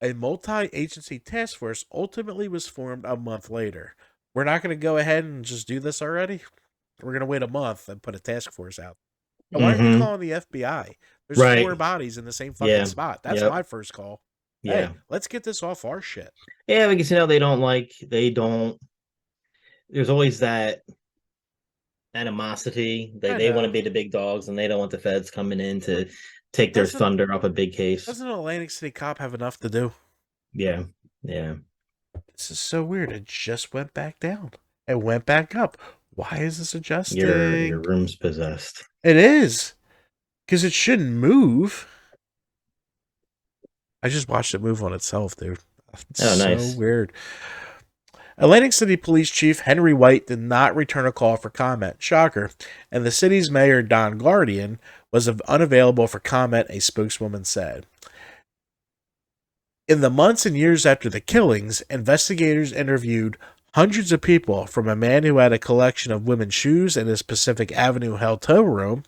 A multi-agency task force ultimately was formed a month later. We're not going to go ahead and just do this already. We're going to wait a month and put a task force out. And why aren't you calling the FBI? There's Right. 4 bodies in the same fucking Yeah. spot. That's Yep. my first call. Yeah. Hey, let's get this off our shit. Yeah, because they don't. There's always that animosity. I They want know. to be the big dogs, and they don't want the feds coming in to take their Doesn't- thunder off a big case. Doesn't an Atlantic City cop have enough to do? Yeah. Yeah. This is so weird. It just went back down. It went back up. Why is this adjusting? Your room's possessed. It is. Because it shouldn't move. I just watched it move on itself, dude. It's Oh, so nice. weird. Atlantic City Police Chief Henry White did not return a call for comment. Shocker. And the city's mayor, Don Guardian, was unavailable for comment, a spokeswoman said. In the months and years after the killings, investigators interviewed hundreds of people, from a man who had a collection of women's shoes in his Pacific Avenue hotel room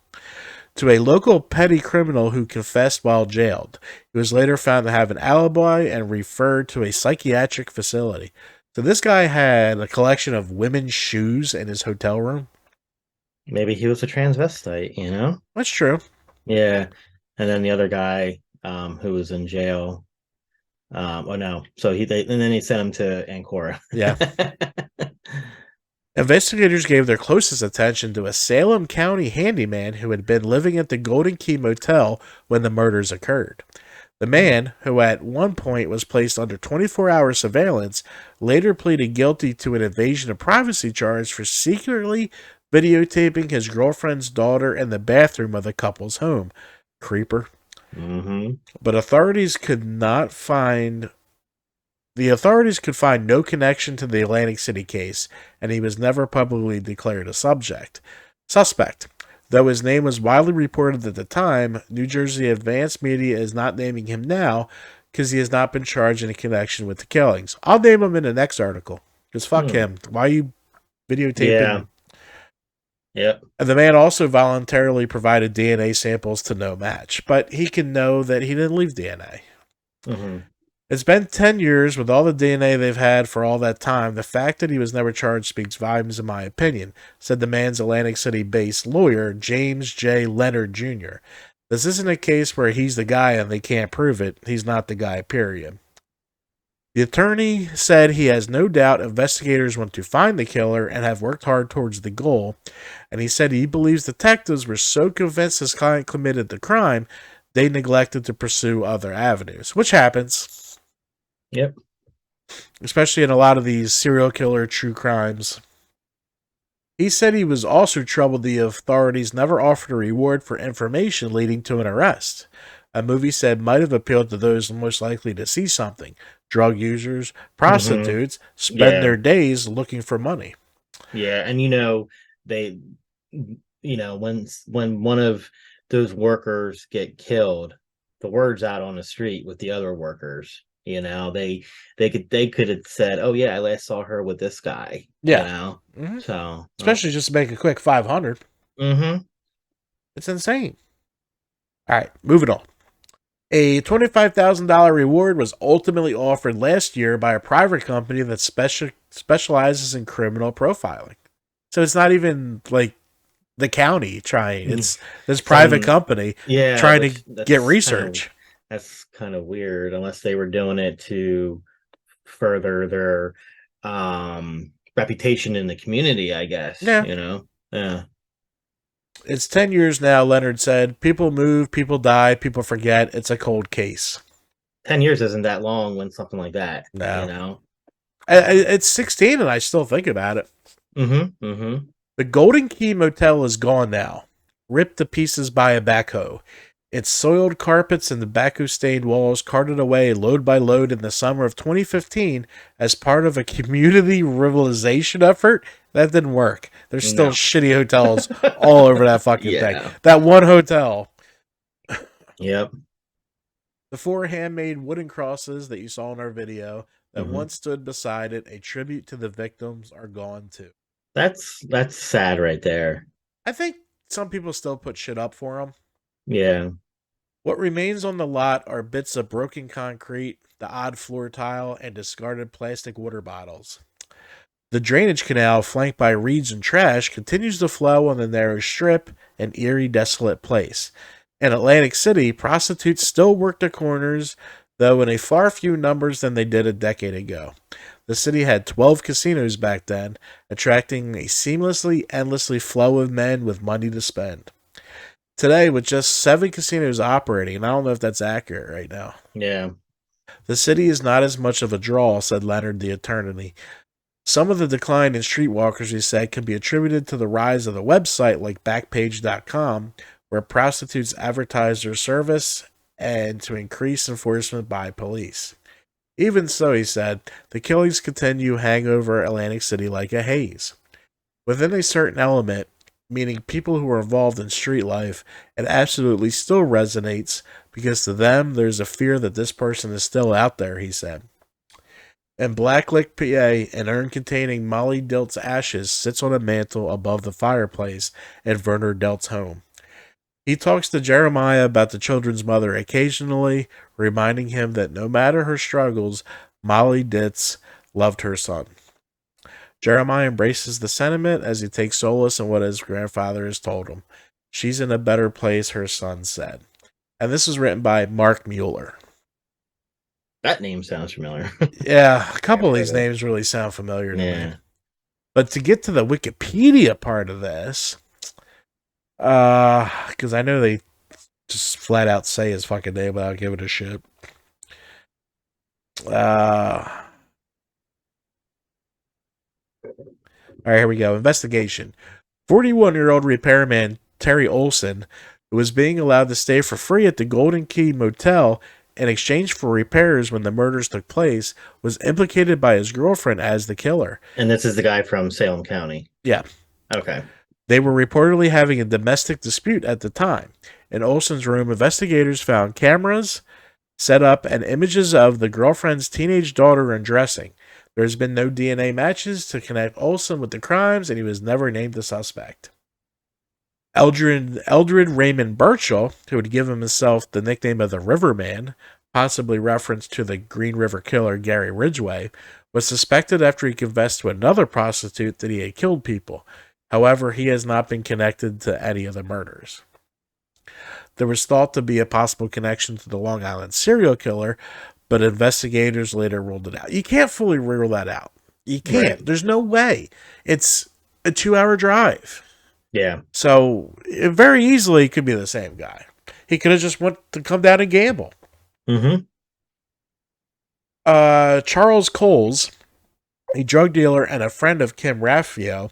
to a local petty criminal who confessed while jailed. He was later found to have an alibi and referred to a psychiatric facility. So this guy had a collection of women's shoes in his hotel room? Maybe he was a transvestite, That's true. Yeah. And then the other guy, who was in jail. Oh no. So and then he sent him to Ancora. Yeah. Investigators gave their closest attention to a Salem County handyman who had been living at the Golden Key Motel when the murders occurred. The man, who at one point was placed under 24-hour surveillance, later pleaded guilty to an invasion of privacy charge for secretly videotaping his girlfriend's daughter in the bathroom of the couple's home. Creeper. Mm-hmm. But authorities could find no connection to the Atlantic City case, and he was never publicly declared a suspect. Though his name was widely reported at the time, New Jersey advanced media is not naming him now because he has not been charged in connection with the killings. I'll name him in the next article, because fuck him. Why are you videotaping him? Yep. And the man also voluntarily provided DNA samples to no match, but he can know that he didn't leave DNA. Mm-hmm. It's been 10 years with all the DNA they've had for all that time. The fact that he was never charged speaks volumes, in my opinion, said the man's Atlantic City-based lawyer, James J. Leonard Jr. This isn't a case where he's the guy and they can't prove it. He's not the guy, period. The attorney said he has no doubt investigators want to find the killer and have worked hard towards the goal, and he said he believes detectives were so convinced his client committed the crime, they neglected to pursue other avenues, which happens. Yep. Especially in a lot of these serial killer true crimes. He said he was also troubled the authorities never offered a reward for information leading to an arrest. A movie said might have appealed to those most likely to see something. Drug users, prostitutes spend their days looking for money. Yeah, and they when one of those workers get killed, the word's out on the street with the other workers. They could have said, "Oh yeah, I last saw her with this guy." Yeah. Mm-hmm. So especially just to make a quick 500. Mm-hmm. It's insane. All right, moving on. A $25,000 reward was ultimately offered last year by a private company that specializes in criminal profiling. So it's not even like the county trying. Mhm. It's this private Some company Yeah, trying to which get research. that's kind of weird, unless they were doing it to further their reputation in the community, I guess, Yeah. you know? Yeah. It's 10 years now, Leonard said. People move, people die, people forget. It's a cold case. 10 years isn't that long when something like that, you No. know? It's 16 and I still think about it. Mm-hmm. Mm-hmm. The Golden Key Motel is gone now, ripped to pieces by a backhoe. Its soiled carpets and tobacco-stained walls carted away load by load in the summer of 2015 as part of a community revitalization effort. That didn't work. There's still No. shitty hotels all over that fucking thing. Yeah. That one hotel. Yep. The 4 handmade wooden crosses that you saw in our video that Mhm. once stood beside it, a tribute to the victims, are gone too. That's sad right there. I think some people still put shit up for them. Yeah. What remains on the lot are bits of broken concrete, the odd floor tile, and discarded plastic water bottles. The drainage canal, flanked by reeds and trash, continues to flow on the narrow strip, an eerie, desolate place. In Atlantic City, prostitutes still work the corners, though in a far fewer numbers than they did a decade ago. The city had 12 casinos back then, attracting a seamlessly, endlessly flow of men with money to spend. Today, with just 7 casinos operating, and I don't know if that's accurate right now, Yeah. the city is not as much of a draw, said Leonard the attorney. Some of the decline in streetwalkers, he said, can be attributed to the rise of the website like Backpage.com, where prostitutes advertise their service, and to increase enforcement by police. Even so, he said, the killings continue hang over Atlantic City like a haze. Within a certain element, meaning people who are involved in street life, it absolutely still resonates because to them there's a fear that this person is still out there, he said. In Blacklick, PA, an urn containing Molly Dilt's ashes sits on a mantel above the fireplace at Werner Delt's home. He talks to Jeremiah about the children's mother occasionally, reminding him that no matter her struggles, Molly Ditz loved her son. Jeremiah embraces the sentiment as he takes solace in what his grandfather has told him. She's in a better place, her son said. And this was written by Mark Mueller. That name sounds familiar. Yeah, a couple of Never these heard of it. names really sound familiar to me. Yeah. But to get to the Wikipedia part of this, because I know they just flat out say his fucking name without giving a shit. All right, here we go. Investigation. 41-year-old repairman Terry Olson, who was being allowed to stay for free at the Golden Key Motel in exchange for repairs when the murders took place, was implicated by his girlfriend as the killer. And this is the guy from Salem County. Yeah. Okay. They were reportedly having a domestic dispute at the time. In Olson's room, investigators found cameras set up and images of the girlfriend's teenage daughter undressing. There has been no DNA matches to connect Olson with the crimes, and he was never named a suspect. Eldred Raymond Birchall, who had given himself the nickname of the Riverman, possibly reference to the Green River killer Gary Ridgway, was suspected after he confessed to another prostitute that he had killed people. However, he has not been connected to any of the murders. There was thought to be a possible connection to the Long Island serial killer, but investigators later ruled it out. You can't fully rule that out. You can't. Right. There's no way. It's a 2-hour drive. Yeah. So it very easily could be the same guy. He could have just went to come down and gamble. Mm-hmm. Charles Coles, a drug dealer and a friend of Kim Raffo,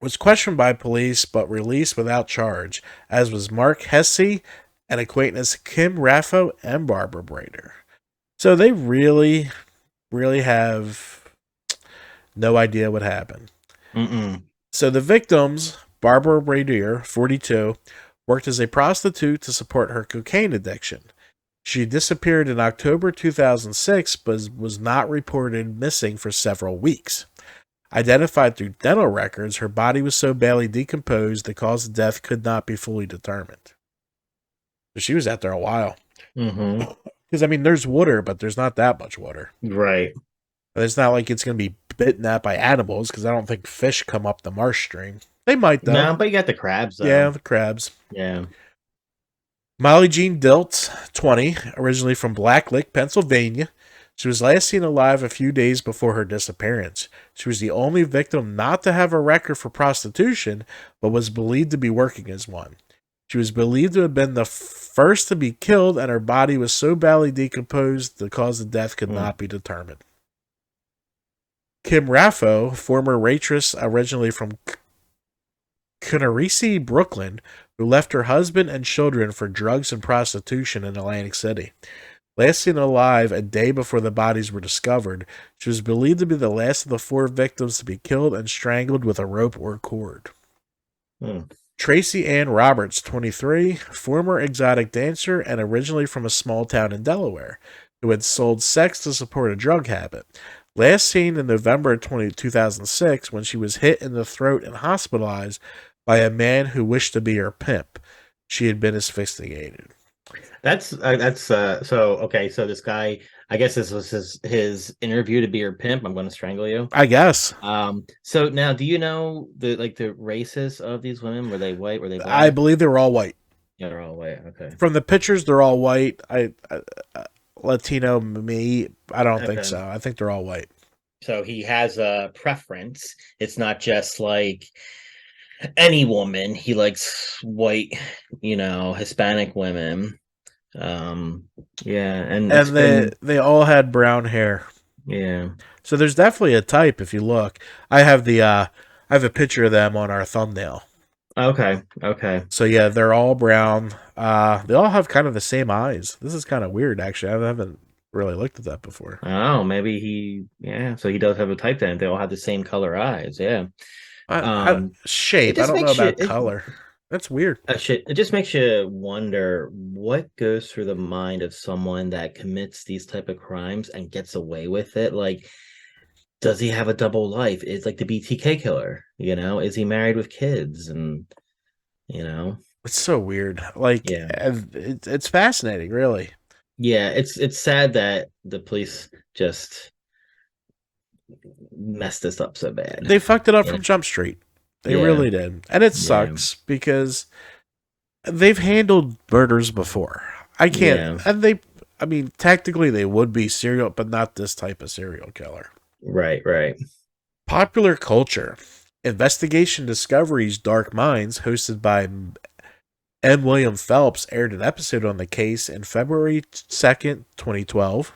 was questioned by police but released without charge, as was Mark Hesse, an acquaintance Kim Raffo and Barbara Brader. So they really, really have no idea what happened. Mm-mm. So the victims, Barbara Brader, 42, worked as a prostitute to support her cocaine addiction. She disappeared in October 2006, but was not reported missing for several weeks. Identified through dental records, her body was so badly decomposed the cause of death could not be fully determined. So she was out there a while. Mm-hmm. Because, I mean, there's water, but there's not that much water. Right. But it's not like it's going to be bitten at by animals because I don't think fish come up the marsh stream. They might, though. No, but you got the crabs though. Yeah, the crabs. Yeah. Molly Jean Dilt, 20, originally from Black Lick, Pennsylvania. She was last seen alive a few days before her disappearance. She was the only victim not to have a record for prostitution, but was believed to be working as one. She was believed to have been the first to be killed, and her body was so badly decomposed the cause of death could not be determined. Kim Raffo, former waitress originally from Canarsie, Brooklyn, who left her husband and children for drugs and prostitution in Atlantic City. Last seen alive a day before the bodies were discovered, she was believed to be the last of the 4 victims to be killed and strangled with a rope or cord. Tracy Ann Roberts, 23, former exotic dancer and originally from a small town in Delaware, who had sold sex to support a drug habit. Last seen in November 2006 when she was hit in the throat and hospitalized by a man who wished to be her pimp. She had been asphyxiated. So okay. So this guy, I guess this was his interview to be your pimp. I'm going to strangle you. I guess. So now, do you know the races of these women? Were they white? Were they black? I believe they were all white. Yeah, they're all white. Okay. From the pictures, they're all white. Latino me, I don't think so. I think they're all white. So he has a preference. It's not just like any woman. He likes white, Hispanic women. Yeah, and they all had brown hair. Yeah. So there's definitely a type if you look. I have a picture of them on our thumbnail. Okay. So yeah, they're all brown. They all have kind of the same eyes. This is kind of weird, actually. I haven't really looked at that before. Oh, maybe so he does have a type then. They all have the same color eyes. Yeah. Shape. I don't know about color. That's weird. It just makes you wonder what goes through the mind of someone that commits these type of crimes and gets away with it. Like, does he have a double life? It's like the BTK killer, Is he married with kids? And it's so weird. Like, it's fascinating, really. Yeah, it's sad that the police just messed this up so bad. They fucked it up from Jump Street. They really did. And it sucks because they've handled murders before. I can't. And technically they would be serial, but not this type of serial killer. Right. Popular culture. Investigation Discovery's Dark Minds, hosted by M. William Phelps, aired an episode on the case in February 2nd, 2012.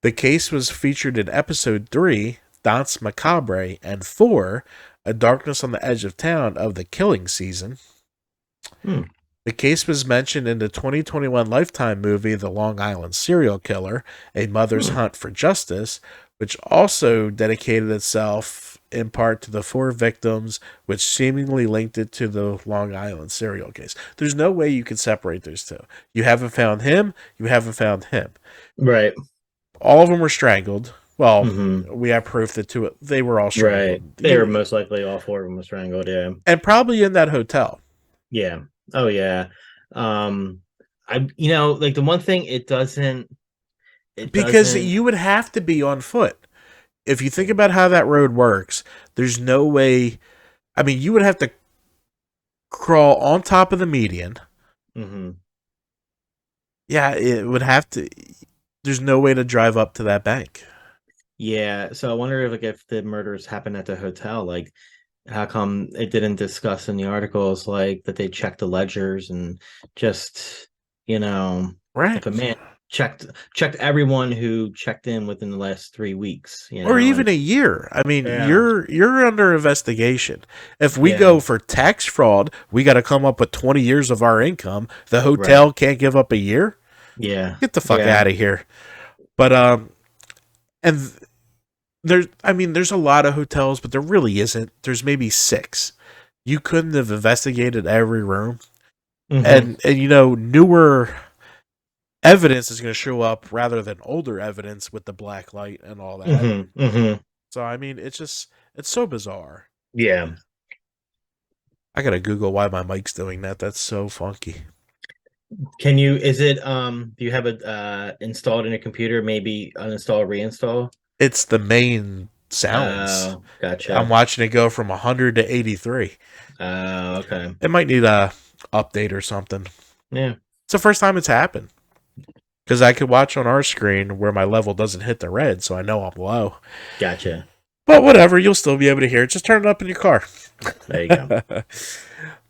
The case was featured in episode 3, Danse Macabre, and 4, A Darkness on the Edge of Town of the Killing Season. The case was mentioned in the 2021 Lifetime movie, The Long Island Serial Killer, A Mother's Hunt for Justice, which also dedicated itself in part to the 4 victims, which seemingly linked it to the Long Island serial case. There's no way you can separate those two. You haven't found him, you haven't found him. Right. All of them were strangled. Well, we have proof that they were all strangled. Right. They were most likely all 4 of them were strangled, yeah. And probably in that hotel. Yeah. Oh, yeah. The one thing because you would have to be on foot. If you think about how that road works, there's no way. I mean, you would have to crawl on top of the median. Yeah, it would have to. There's no way to drive up to that bank. Yeah, so I wonder if the murders happened at the hotel, like how come it didn't discuss in the articles like that they checked the ledgers and just right. If a man checked everyone who checked in within the last 3 weeks, or even a year. I mean, you're under investigation. If we go for tax fraud, we got to come up with 20 years of our income. The hotel can't give up a year. Yeah, get the fuck out of here. But and there's a lot of hotels, but there really isn't. There's maybe 6. You couldn't have investigated every room, and newer evidence is going to show up rather than older evidence with the black light and all that. So it's so bizarre. Yeah, I gotta Google why my mic's doing that. That's so funky. Do you have it installed in a computer? Maybe uninstall, reinstall. It's the main sounds. Oh, gotcha. I'm watching it go from 100 to 83. Oh, okay. It might need a update or something. Yeah. It's the first time it's happened. Because I could watch on our screen where my level doesn't hit the red, so I know I'm low. Gotcha. But whatever, you'll still be able to hear it. Just turn it up in your car. There you go.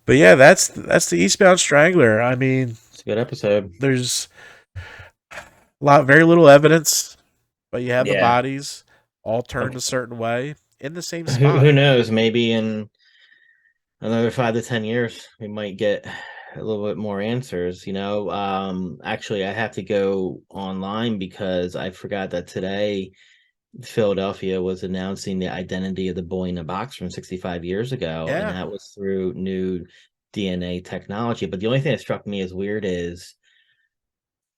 But yeah, that's the Eastbound Strangler. I mean, It's a good episode. there's very little evidence, but you have the bodies all turned a certain way in the same spot. Who knows? Maybe in another 5 to 10 years, we might get a little bit more answers. Actually, I have to go online because I forgot that today Philadelphia was announcing the identity of the boy in the box from 65 years ago, Yeah. and that was through new DNA technology. But the only thing that struck me as weird is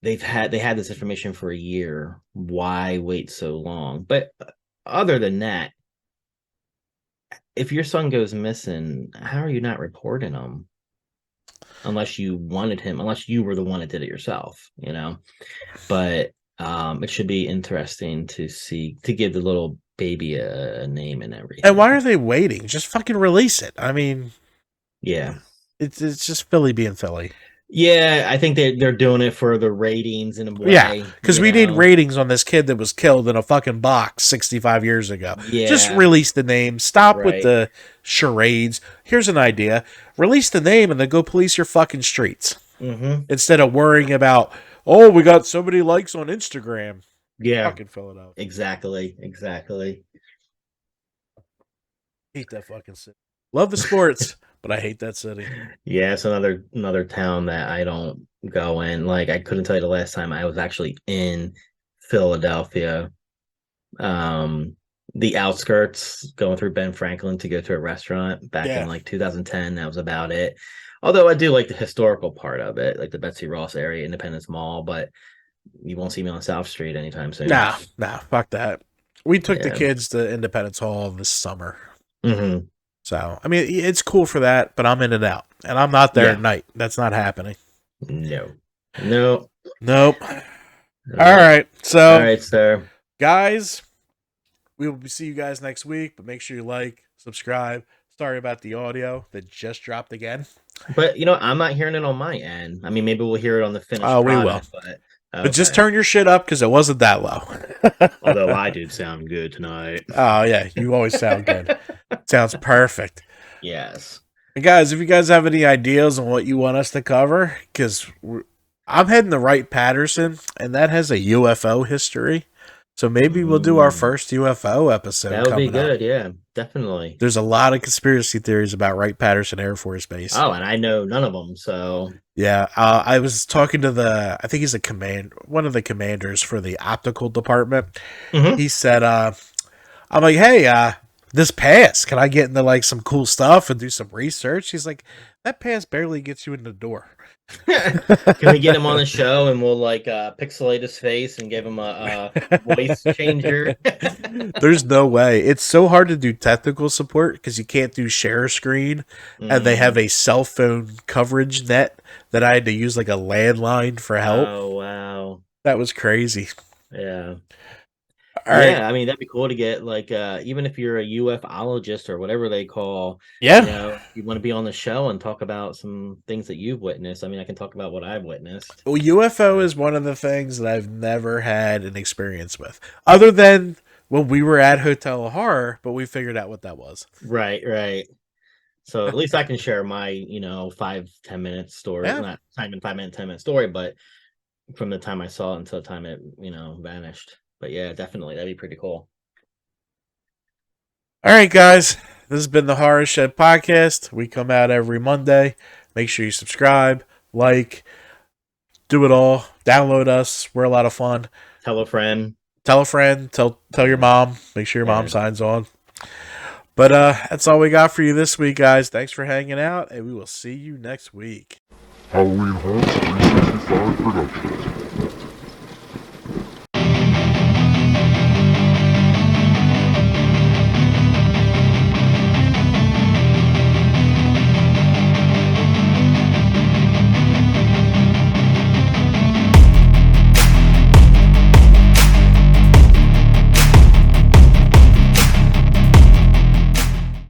they had this information for a year. Why wait so long? But other than that, if your son goes missing, how are you not reporting him? Unless you wanted him, unless you were the one that did it yourself, But it should be interesting to give the little baby a name and everything. And why are they waiting? Just fucking release it. I mean, yeah, it's just Philly being Philly. Yeah, I think they're doing it for the ratings in a way. Yeah, because we need ratings on this kid that was killed in a fucking box 65 years ago. Yeah. Just release the name. Stop with the charades. Here's an idea. Release the name and then go police your fucking streets. Mm-hmm. Instead of worrying about, oh, we got so many likes on Instagram. Yeah. Fucking Philadelphia. Exactly. Hate that fucking city. Love the sports, but I hate that city. Yeah, it's another town that I don't go in. Like, I couldn't tell you the last time I was actually in Philadelphia. The outskirts, going through Ben Franklin to go to a restaurant back in like 2010. That was about it. Although I do like the historical part of it, like the Betsy Ross area, Independence Mall, but you won't see me on South Street anytime soon. Nah, fuck that. We took the kids to Independence Hall this summer. Mm-hmm. So, I mean, it's cool for that, but I'm in and out. And I'm not there at night. That's not happening. Nope. All right. So, all right, sir. Guys, we will see you guys next week, but make sure you like, subscribe. Sorry about the audio that just dropped again. But, I'm not hearing it on my end. I mean, maybe we'll hear it on the finished product. We will. But just turn your shit up because it wasn't that low. Although I did sound good tonight. Oh, yeah. You always sound good. Sounds perfect. Yes. And guys, if you guys have any ideas on what you want us to cover, because I'm heading to Wright-Patterson, and that has a UFO history. So maybe we'll do our first UFO episode. That would be good, yeah, definitely. There's a lot of conspiracy theories about Wright-Patterson Air Force Base. Oh, and I know none of them, so... Yeah, I was talking to I think he's one of the commanders for the optical department. Mm-hmm. He said, I'm like, hey, this pass, can I get into like some cool stuff and do some research? He's like, that pass barely gets you in the door. Can we get him on the show and we'll like pixelate his face and give him a voice changer? There's no way. It's so hard to do technical support because you can't do share screen, and they have a cell phone coverage net that I had to use like a landline for help. Oh wow, that was crazy. Yeah. All right. I mean, that'd be cool to get like even if you're a ufologist or whatever they call, if you want to be on the show and talk about some things that you've witnessed. I mean, I can talk about what I've witnessed. Well, UFO is one of the things that I've never had an experience with, other than when we were at Hotel Horror, but we figured out what that was. Right. So at least I can share my 5-10 minute story, not time in 5 minute 10-minute story, but from the time I saw it until the time it vanished. But yeah, definitely. That'd be pretty cool. All right, guys. This has been the Horror Shed Podcast. We come out every Monday. Make sure you subscribe, like, do it all. Download us. We're a lot of fun. Tell a friend. Tell your mom. Make sure your mom signs on. But that's all we got for you this week, guys. Thanks for hanging out, and we will see you next week. Halloween Haunts 365 Productions.